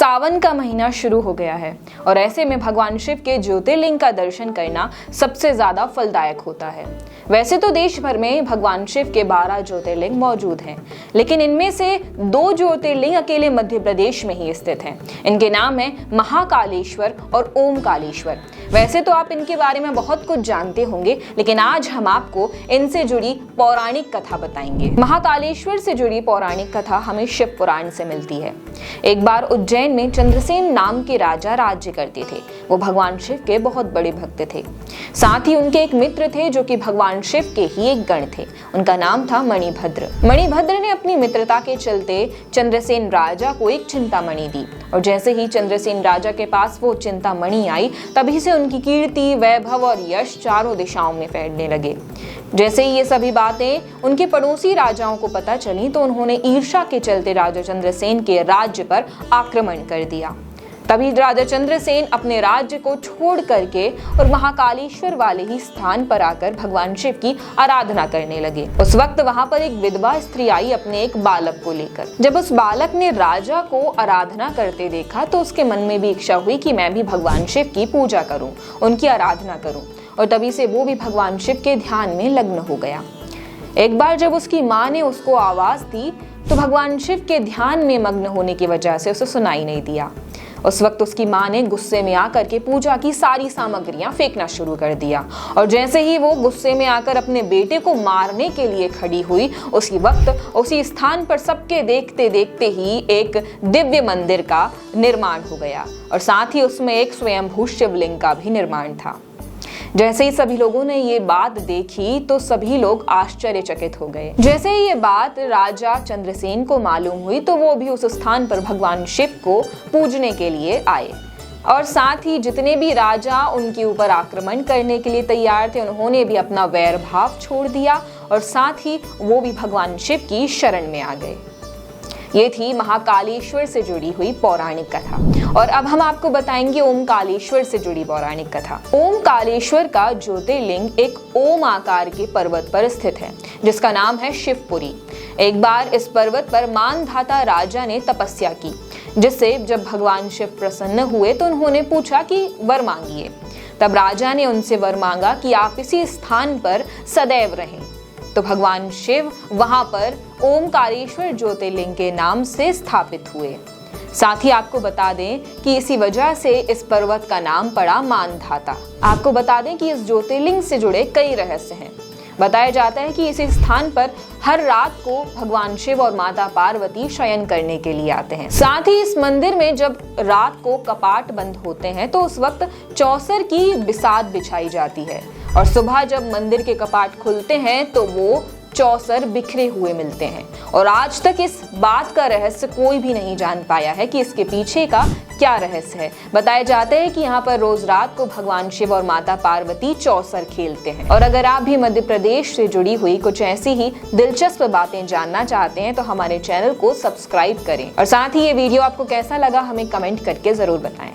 सावन का महीना शुरू हो गया है और ऐसे में भगवान शिव के ज्योतिर्लिंग का दर्शन करना सबसे ज्यादा फलदायक होता है। वैसे तो देश भर में भगवान शिव के 12 ज्योतिर्लिंग मौजूद हैं, लेकिन इनमें से 2 ज्योतिर्लिंग अकेले मध्य प्रदेश में ही स्थित हैं। इनके नाम है महाकालेश्वर और ओमकालेश्वर। वैसे तो आप इनके बारे में बहुत कुछ जानते होंगे, लेकिन आज हम आपको इनसे जुड़ी पौराणिक कथा बताएंगे। महाकालेश्वर से जुड़ी पौराणिक कथा हमें शिव पुराण से मिलती है। एक बार उज्जैन में चंद्रसेन नाम के राजा राज्य करते थे। वो भगवान शिव के बहुत बड़े भक्त थे। साथ ही उनके एक मित्र थे जो कि भगवान शिव के ही एक गण थे। उनका नाम था मणिभद्र। मणिभद्र ने अपनी मित्रता के चलते चंद्रसेन राजा को एक चिंतामणि दी, और जैसे ही चंद्रसेन राजा के पास वो चिंतामणि आई, तभी से उनकी कीर्ति, वैभव और यश चारों दिशाओं में फैलने लगे। जैसे ही ये सभी बातें उनके पड़ोसी राजाओं को पता चली, तो उन्होंने ईर्ष्या के चलते राजा चंद्रसेन के राज्य पर आक्रमण कर दिया। तभी राजा चंद्रसेन अपने राज्य को छोड़ करके और महाकालेश्वर वाले ही स्थान पर आकर भगवान शिव की आराधना करने लगे। उस वक्त वहां पर एक विधवा स्त्री आई अपने एक बालक को लेकर। जब उस बालक ने राजा को आराधना करते देखा, तो उसके मन में भी इच्छा हुई कि मैं भी भगवान शिव की पूजा करूं, उनकी आराधना करूं, और तभी से वो भी भगवान शिव के ध्यान में लग्न हो गया। एक बार जब उसकी माँ ने उसको आवाज दी, तो भगवान शिव के ध्यान में मग्न होने की वजह से उसे सुनाई नहीं दिया। उस वक्त उसकी माँ ने गुस्से में आकर के पूजा की सारी सामग्रियां फेंकना शुरू कर दिया, और जैसे ही वो गुस्से में आकर अपने बेटे को मारने के लिए खड़ी हुई, उसी वक्त उसी स्थान पर सबके देखते देखते ही एक दिव्य मंदिर का निर्माण हो गया, और साथ ही उसमें एक स्वयंभू शिवलिंग का भी निर्माण था। जैसे ही सभी लोगों ने ये बात देखी, तो सभी लोग आश्चर्यचकित हो गए। जैसे ही ये बात राजा चंद्रसेन को मालूम हुई, तो वो भी उस स्थान पर भगवान शिव को पूजने के लिए आए, और साथ ही जितने भी राजा उनके ऊपर आक्रमण करने के लिए तैयार थे, उन्होंने भी अपना वैर भाव छोड़ दिया, और साथ ही वो भी भगवान शिव की शरण में आ गए। ये थी महाकालेश्वर से जुड़ी हुई पौराणिक कथा। और अब हम आपको बताएंगे ओमकालेश्वर से जुड़ी पौराणिक कथा। ओमकालेश्वर का ज्योतिर्लिंग एक ओम आकार के पर्वत पर स्थित है, जिसका नाम है शिवपुरी। एक बार इस पर्वत पर मानधाता राजा ने तपस्या की, जिससे जब भगवान शिव प्रसन्न हुए, तो उन्होंने पूछा कि वर मांगिए। तब राजा ने उनसे वर मांगा कि आप इसी स्थान पर सदैव रहें। तो भगवान शिव वहां पर ओमकालेश्वर ज्योतिर्लिंग के नाम से स्थापित हुए। साथ ही आपको बता दें कि इसी वजह से इस पर्वत का नाम पड़ा मानधाता। आपको बता दें कि इस ज्योतिर्लिंग से जुड़े कई रहस्य हैं। बताया जाता है कि इसी स्थान पर हर रात को भगवान शिव और माता पार्वती शयन करने के लिए आते हैं। साथ ही इस मंदिर में जब रात को कपाट बंद होते हैं, तो उस वक्त चौसर की बिसात बिछाई जाती है, और सुबह जब मंदिर के कपाट खुलते हैं, तो वो चौसर बिखरे हुए मिलते हैं। और आज तक इस बात का रहस्य कोई भी नहीं जान पाया है कि इसके पीछे का क्या रहस्य है। बताया जाता है कि यहाँ पर रोज रात को भगवान शिव और माता पार्वती चौसर खेलते हैं। और अगर आप भी मध्य प्रदेश से जुड़ी हुई कुछ ऐसी ही दिलचस्प बातें जानना चाहते हैं, तो हमारे चैनल को सब्सक्राइब करें, और साथ ही ये वीडियो आपको कैसा लगा हमें कमेंट करके जरूर बताएं।